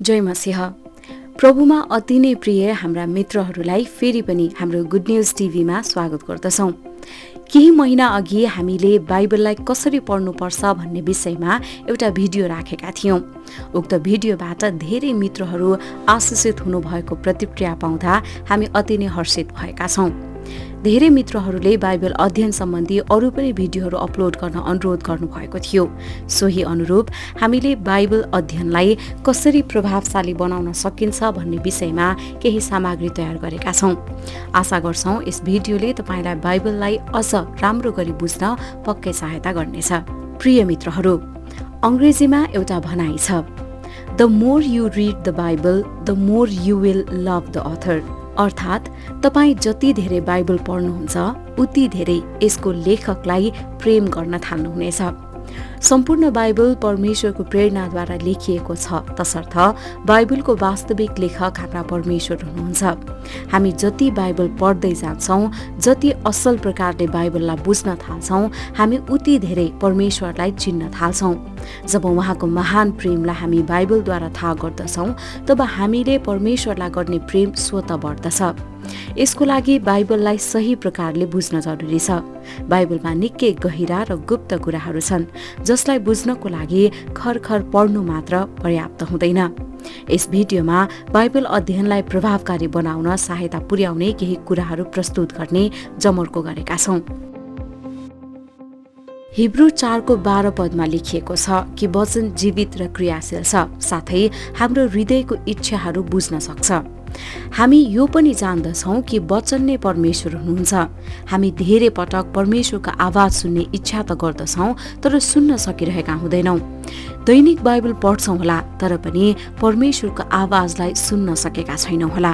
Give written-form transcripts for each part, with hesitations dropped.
जय मसीह। प्रभुमा अति नै प्रिय हाम्रा मित्रहरूलाई फेरि पनि हाम्रो गुड न्युज टिभीमा स्वागत गर्दछौं। केही महिना अघि हामीले बाइबललाई कसरी पढ्नुपर्छ भन्ने विषयमा एउटा भिडियो राखेका थियौं। उक्त भिडियोबाट धेरै मित्रहरू आशिषित हुनुभएको प्रतिक्रिया पाउँदा हामी अति नै हर्षित भएका छौं। धेरै मित्रहरूले बाइबल अध्ययन सम्बन्धी अरू पनि भिडियोहरू अपलोड गर्न अनुरोध गर्नुभएको थियो। सोही अनुरूप हामीले बाइबल अध्ययनलाई कसरी प्रभावशाली बनाउन सकिन्छ भन्ने विषयमा केही सामग्री तयार गरेका छौं। आशा गर्छौं यस भिडियोले तपाईलाई बाइबललाई अझ राम्रो गरी बुझ्न पक्कै सहायता गर्नेछ। प्रिय मित्रहरू, अंग्रेजीमा एउटा भनाइ छ, the more you read the Bible the more you will love the author. अर्थात् तपाईँ जति धेरै बाइबल पढ्नुहुन्छ उति धेरै यसको लेखकलाई प्रेम गर्न थाल्नुहुनेछ। सम्पूर्ण बाइबल परमेश्वरको प्रेरणाद्वारा लेखिएको छ, तसर्थ बाइबलको वास्तविक लेखक हाम्रा परमेश्वर हुनुहुन्छ। हामी जति बाइबल पढ्दै जान्छौं, जति असल प्रकारले बाइबललाई बुझ्न थाल्छौं, हामी उति धेरै परमेश्वरलाई चिन्न थाल्छौं। जब उहाँको महान प्रेमलाई हामी बाइबलद्वारा थाहा गर्दछौं, तब हामीले परमेश्वरलाई गर्ने प्रेम स्वतः बढ्दछ। यसको लागि बाइबललाई सही प्रकारले बुझ्न जरुरी छ। बाइबलमा निकै गहिरा र गुप्त कुराहरू छन्, जसलाई बुझ्नको लागि खरखर पढ्नु मात्र पर्याप्त हुँदैन। यस भिडियोमा बाइबल अध्ययनलाई प्रभावकारी बनाउन सहायता पुर्याउने केही कुराहरू प्रस्तुत गर्ने जमर्को गरेका छौं। हिब्रू 4:12 पदमा लेखिएको छ कि वचन जीवित र क्रियाशील छ, साथै हाम्रो हृदयको इच्छाहरू बुझ्न सक्छ। हामी यो पनि जान्दछौं कि वचन नै परमेश्वर हुनुहुन्छ। हामी धेरै पटक परमेश्वरको आवाज सुन्ने इच्छा त गर्दछौं, तर सुन्न सकिरहेका हुँदैनौं। दैनिक बाइबल पढ्छौं होला, तर पनि परमेश्वरको आवाजलाई सुन्न सकेका छैनौं होला।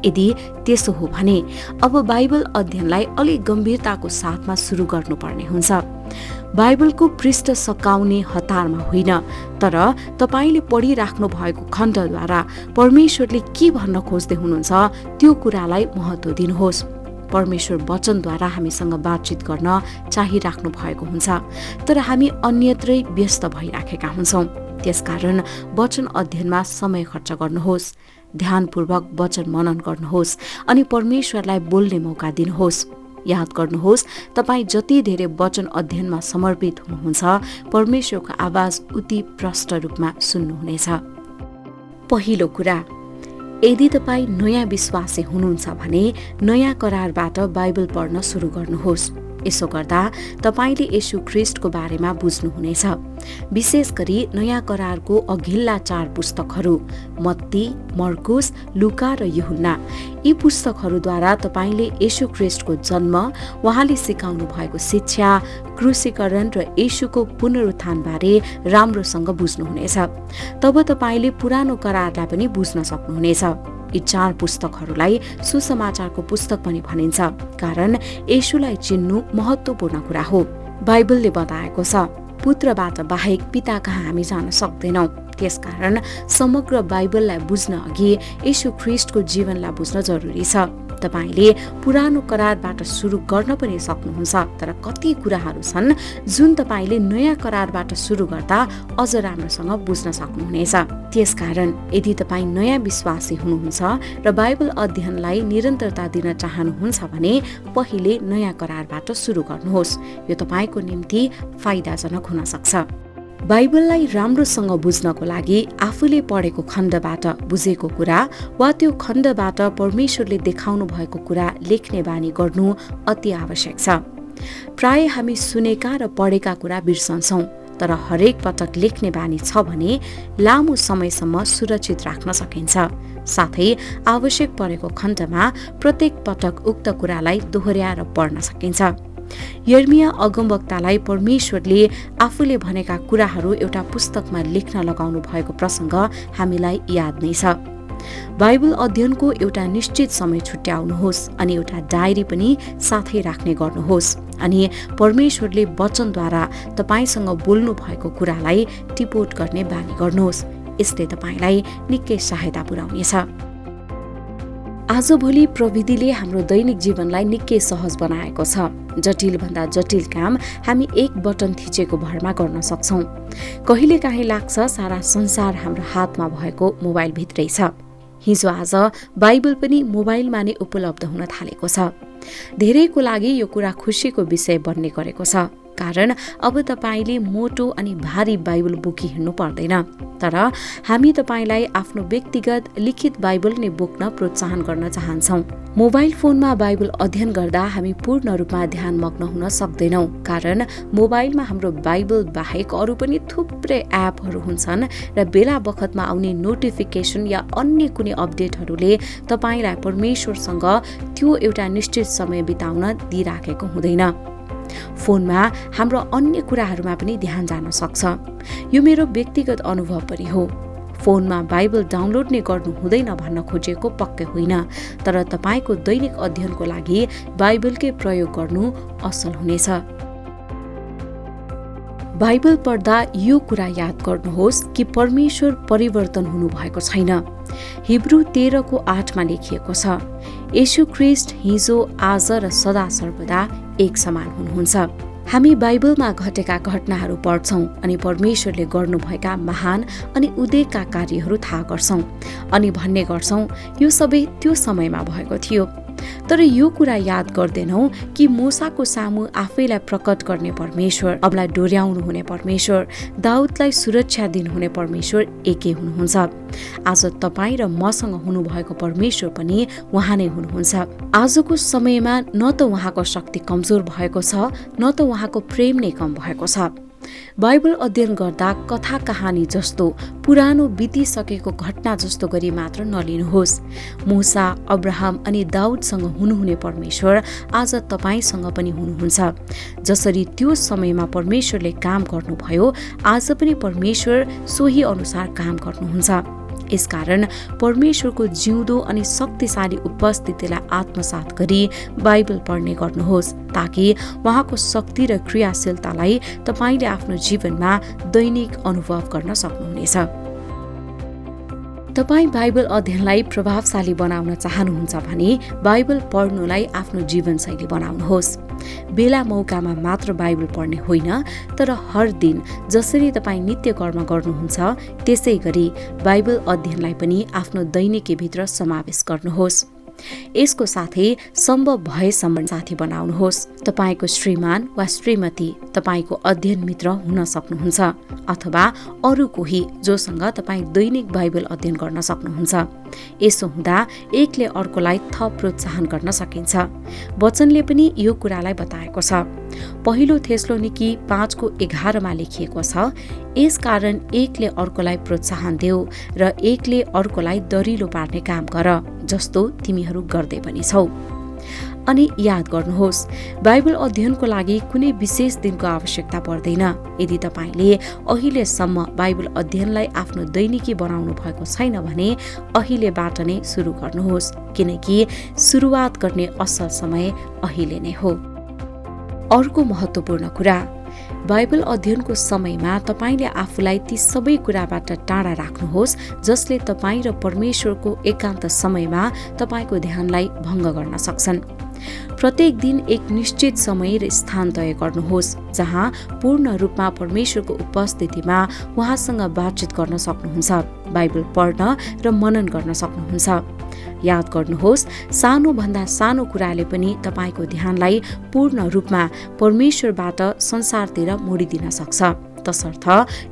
यदि त्यसो हो भने अब बाइबल अध्ययनलाई अलि गम्भीरताको साथमा सुरु गर्नुपर्ने हुन्छ। बाइबलको पृष्ठ सकाउने हतारमा होइन, तर तपाईले पढिराख्नु भएको खण्डद्वारा परमेश्वरले के भन्न खोज्दै हुनुहुन्छ त्यो कुरालाई महत्त्व दिनुहोस्। परमेश्वर वचनद्वारा हामीसँग बातचित गर्न चाहिराख्नु भएको हुन्छ, तर हामी अन्यत्रै व्यस्त भइराखेका हुन्छौं। त्यसकारण वचन अध्ययनमा समय खर्च गर्नुहोस्, ध्यानपूर्वक वचन मनन गर्नुहोस् अनि परमेश्वरलाई बोल्ने मौका दिनुहोस्। याद गर्नुहोस्, तपाईँ जति धेरै वचन अध्ययनमा समर्पित हुनुहुन्छ, परमेश्वरको आवाज उति प्रष्ट रूपमा सुन्नुहुनेछ। पहिलो कुरा, यदि तपाईँ नयाँ विश्वासी हुनुहुन्छ भने नयाँ करारबाट बाइबल पढ्न सुरु गर्नुहोस्। यसो गर्दा तपाईले येशू ख्रीष्टको बारेमा बुझ्नुहुनेछ। विशेष गरी नयाँ करारको अघिल्ला 4 पुस्तकहरू मत्ती, मर्कुस, लुका र यूहन्ना। यी पुस्तकहरूद्वारा तपाईले येशू ख्रीष्टको जन्म, उहाँले सिकाउनु भएको शिक्षा, क्रुसीकरण र येशूको पुनरुत्थान बारे राम्रोसँग बुझ्नुहुनेछ। तब तपाईले पुरानो करारलाई पनि बुझ्न सक्नुहुनेछ। यी 4 पुस्तकहरूलाई सुसमाचारको पुस्तक पनि भनिन्छ, कारण येशूलाई चिन्नु महत्त्वपूर्ण कुरा हो। बाइबलले बताएको छ, पुत्रबाट बाहेक पिता कहाँ हामी जान सक्दैनौं। त्यसकारण समग्र बाइबललाई बुझ्न अघि येशू ख्रीष्टको जीवनलाई बुझ्न जरुरी छ। तपाईले पुरानो करारबाट सुरु गर्न पनि सक्नुहुन्छ, तर कति कुराहरू छन् जुन तपाईले नयाँ करारबाट सुरु गर्दा अझ राम्रोसँग बुझ्न सक्नुहुनेछ। त्यसकारण यदि तपाईँ नयाँ विश्वासी हुनुहुन्छ र बाइबल अध्ययनलाई निरन्तरता दिन चाहनुहुन्छ भने पहिले नयाँ करारबाट सुरु गर्नुहोस्। यो तपाईको निम्ति फाइदाजनक हुन सक्छ। बाइबललाई राम्रोसँग बुझ्नको लागि आफूले पढेको खण्डबाट बुझेको कुरा वा त्यो खण्डबाट परमेश्वरले देखाउनु भएको कुरा लेख्ने बानी गर्नु अति आवश्यक छ। प्राय हामी सुनेका र पढेका कुरा बिर्सन्छौं, तर हरेक पटक लेख्ने बानी छ भने लामो समयसम्म सुरक्षित राख्न सकिन्छ। साथै आवश्यक परेको खण्डमा प्रत्येक पटक उक्त कुरालाई दोहोर्याएर पढ्न सकिन्छ। यर्मिया अगमवक्तालाई परमेश्वरले आफूले भनेका कुराहरू एउटा पुस्तकमा लेख्न लगाउनु भएको प्रसङ्ग हामीलाई याद नै छ। बाइबल अध्ययनको एउटा निश्चित समय छुट्याउनुहोस् अनि एउटा डायरी पनि साथै राख्ने गर्नुहोस् अनि परमेश्वरले वचनद्वारा तपाईसँग बोल्नु भएको कुरालाई टिपोट गर्ने बानी गर्नुहोस्। यसले तपाईलाई निकै सहायता पुर्याउनेछ। आजभोलि प्रविधिले हाम्रो दैनिक जीवनलाई निकै सहज बनाएको छ। जटिलभन्दा जटिल काम हामी एक बटन थिचेको भरमा गर्न सक्छौँ। कहिलेकाहीँ लाग्छ सारा संसार हाम्रो हातमा भएको मोबाइलभित्रै छ। हिजो आज बाइबल पनि मोबाइलमा नै उपलब्ध हुन थालेको छ। धेरैको लागि यो कुरा खुसीको विषय बन्ने गरेको छ, कारण अब तपाईले मोटो अनि भारी बाइबल बोकी हिँड्नु पर्दैन। तर हामी तपाईलाई आफ्नो व्यक्तिगत लिखित बाइबल नै बोक्न प्रोत्साहन गर्न चाहन्छौँ। मोबाइल फोनमा बाइबल अध्ययन गर्दा हामी पूर्ण रूपमा ध्यानमग्न हुन सक्दैनौँ, कारण मोबाइलमा हाम्रो बाइबल बाहेक अरू पनि थुप्रै एपहरू हुन्छन् र बेला बखतमा आउने नोटिफिकेसन या अन्य कुनै अपडेटहरूले तपाईलाई परमेश्वरसँग त्यो एउटा निश्चित समय बिताउन दिइराखेको हुँदैन। फोनमा हाम्रो अन्य कुराहरूमा पनि ध्यान जान सक्छ। यो मेरो व्यक्तिगत अनुभव पनि हो। फोनमा बाइबल डाउनलोड नै गर्नु हुँदैन भन्न खोजेको पक्कै होइन, तर तपाईको दैनिक अध्ययनको लागि बाइबलकै प्रयोग गर्नु असल हुनेछ। बाइबल पढ्दा यो कुरा याद गर्नुहोस् कि परमेश्वर परिवर्तन हुनुभएको छैन। हिब्रू 13:8 लेखिएको छ, येशू ख्रीष्ट हिजो आज र सदा सर्वदा एक समान हुनुहुन्छ। हामी बाइबलमा घटेका घटनाहरू पढ्छौँ अनि परमेश्वरले गर्नुभएका महान अनि उद्धारका कार्यहरू थाहा गर्छौँ अनि भन्ने गर्छौँ यो सबै त्यो समयमा भएको थियो। तर यो कुरा याद गर्दैनौँ कि मूसाको सामु आफैलाई प्रकट गर्ने परमेश्वर, अबलाई डोर्याउनु हुने परमेश्वर, दाउदलाई सुरक्षा दिनुहुने परमेश्वर एकै हुनुहुन्छ। आज तपाईँ र मसँग हुनुभएको परमेश्वर पनि उहाँ नै हुनुहुन्छ। आजको समयमा न त उहाँको शक्ति कमजोर भएको छ, न त उहाँको प्रेम नै कम भएको छ। बाइबल अध्ययन गर्दा कथा कहानी जस्तो पुरानो बितिसकेको घटना जस्तो गरी मात्र नलिनुहोस्। मूसा, अब्राहम अनि दाउदसँग हुनुहुने परमेश्वर आज तपाईसँग पनि हुनुहुन्छ। जसरी त्यो समयमा परमेश्वरले काम गर्नुभयो, आज पनि परमेश्वर सोही अनुसार काम गर्नुहुन्छ। यसकारण परमेश्वरको जिउँदो अनि शक्तिशाली उपस्थितिलाई आत्मसात गरी बाइबल पढ्ने गर्नुहोस्, ताकि उहाँको शक्ति र क्रियाशीलतालाई तपाईले आफ्नो जीवनमा दैनिक अनुभव गर्न सक्नुहुनेछ। तपाईँ बाइबल अध्ययनलाई प्रभावशाली बनाउन चाहनुहुन्छ भने बाइबल पढ्नुलाई आफ्नो जीवनशैली बनाउनुहोस्। बेला मौकामा मात्र बाइबल पढ्ने होइन, तर हर दिन जसरी तपाईँ नित्य कर्म गर्नुहुन्छ त्यसै गरी बाइबल अध्ययनलाई पनि आफ्नो दैनिकीभित्र समावेश गर्नुहोस्। यसको साथै सम्भव भएसम्म साथी बनाउनुहोस्। तपाईको श्रीमान वा श्रीमती तपाईको अध्ययन मित्र हुन सक्नुहुन्छ, अथवा अरू कोही जोसँग तपाईँ दैनिक बाइबल अध्ययन गर्न सक्नुहुन्छ। यसो हुँदा एकले अर्कोलाई थप प्रोत्साहन गर्न सकिन्छ। वचनले पनि यो कुरालाई बताएको छ। पहिलो थेस्लोनिकी 5:11 लेखिएको छ, यसकारण एकले अर्कोलाई प्रोत्साहन देऊ र एकले अर्कोलाई दरिलो पार्ने काम गर, जस्तो तिमीहरू गर्दै पनि छौ। अनि याद गर्नुहोस्, बाइबल अध्ययनको लागि कुनै विशेष दिनको आवश्यकता पर्दैन। यदि तपाईले अहिलेसम्म बाइबल अध्ययनलाई आफ्नो दैनिकी बनाउनु भएको छैन भने अहिलेबाट नै सुरु गर्नुहोस्, किनकि सुरुवात गर्ने असल समय अहिले नै हो। अर्को महत्त्वपूर्ण कुरा, बाइबल अध्ययनको समयमा तपाईले आफूलाई ती सबै कुराबाट टाढा राख्नुहोस् जसले तपाईँ र परमेश्वरको एकान्त समयमा तपाईको ध्यानलाई भङ्ग गर्न सक्छन्। प्रत्येक दिन एक निश्चित समय र स्थान तय गर्नुहोस् जहाँ पूर्ण रूपमा परमेश्वरको उपस्थितिमा उहाँसँग बातचित गर्न सक्नुहुन्छ, बाइबल पढ्न र मनन गर्न सक्नुहुन्छ। याद गर्नुहोस्, सानोभन्दा सानो कुराले पनि तपाईको ध्यानलाई पूर्ण रूपमा परमेश्वरबाट संसारतिर मोडिदिन सक्छ। तसर्थ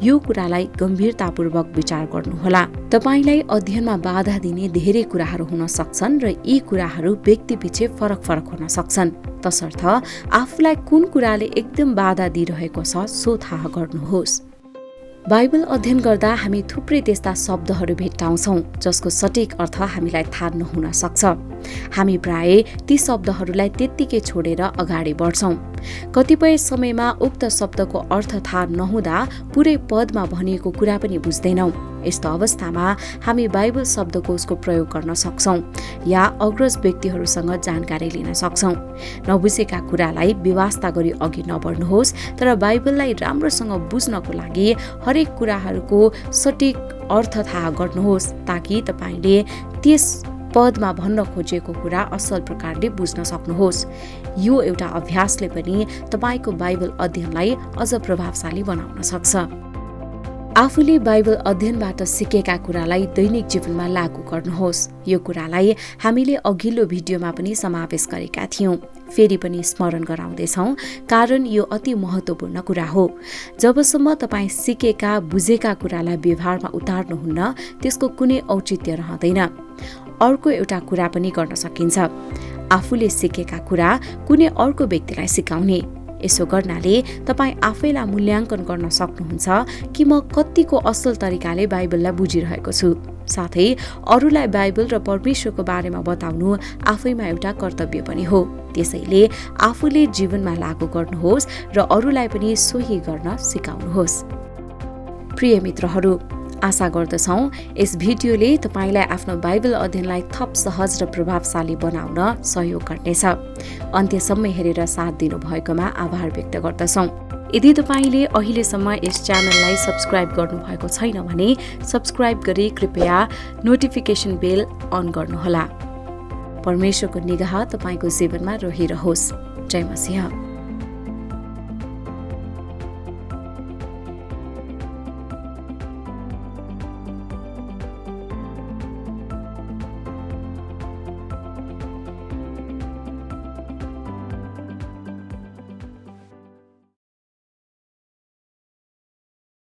यो कुरालाई गम्भीरतापूर्वक विचार गर्नुहोला। तपाईलाई अध्ययनमा बाधा दिने धेरै कुराहरू हुन सक्छन् र यी कुराहरू व्यक्तिपिछे फरक फरक हुन सक्छन्। तसर्थ आफूलाई कुन कुराले एकदम बाधा दिइरहेको छ सो थाहा गर्नुहोस्। बाइबल अध्ययन गर्दा हामी थुप्रै त्यस्ता शब्दहरू भेट्टाउँछौँ जसको सठिक अर्थ हामीलाई थाहा नहुन सक्छ। हामी प्राय ती शब्दहरूलाई त्यत्तिकै छोडेर अगाडि बढ्छौँ। कतिपय समयमा उक्त शब्दको अर्थ थाहा नहुँदा पुरै पदमा भनिएको कुरा पनि बुझ्दैनौँ। यस्तो अवस्थामा हामी बाइबल शब्दकोशको प्रयोग गर्न सक्छौँ या अग्रज व्यक्तिहरूसँग जानकारी लिन सक्छौँ। नबुझेका कुरालाई व्यवस्था गरी अघि नबढ्नुहोस्, तर बाइबललाई राम्रोसँग बुझ्नको लागि हरेक कुराहरूको सठिक अर्थ थाहा गर्नुहोस्, ताकि तपाईले त्यस पदमा भन्न खोजेको कुरा असल प्रकारले बुझ्न सक्नुहोस्। यो एउटा अभ्यासले पनि तपाईको बाइबल अध्ययनलाई अझ प्रभावशाली बनाउन सक्छ। आफूले बाइबल अध्ययनबाट सिकेका कुरालाई दैनिक जीवनमा लागू गर्नुहोस्। यो कुरालाई हामीले अघिल्लो भिडियोमा पनि समावेश गरेका थियौं। फेरि पनि स्मरण गराउँदैछौं, कारण यो अति महत्त्वपूर्ण कुरा हो। जबसम्म तपाईँ सिकेका बुझेका कुरालाई व्यवहारमा उतार्नुहुन्न, त्यसको कुनै औचित्य रहँदैन। अर्को एउटा कुरा पनि गर्न सकिन्छ, आफूले सिकेका कुरा कुनै अर्को व्यक्तिलाई सिकाउने। यसो गर्नाले तपाईँ आफैलाई मूल्याङ्कन गर्न सक्नुहुन्छ कि म कतिको असल तरिकाले बाइबललाई बुझिरहेको छु। साथै अरूलाई बाइबल र परमेश्वरको बारेमा बताउनु आफैमा एउटा कर्तव्य पनि हो। त्यसैले आफूले जीवनमा लागू गर्नुहोस् र अरूलाई पनि सोही गर्न सिकाउनुहोस्। प्रिय मित्रहरू, आशा गर्दछौं यस भिडियोले तपाईलाई आफ्नो बाइबल अध्ययनलाई थप सहज र प्रभावशाली बनाउन सहयोग गर्नेछ। अन्त्यसम्म हेरेर साथ दिनुभएकोमा आभार व्यक्त गर्दछौं। यदि तपाईले अहिलेसम्म यस च्यानललाई सब्स्क्राइब गर्नुभएको छैन भने सब्स्क्राइब गरी कृपया नोटिफिकेसन बेल अन गर्नुहोला। परमेश्वरको निगाह तपाईको जीवनमा रहिरहोस्। जय मसीह।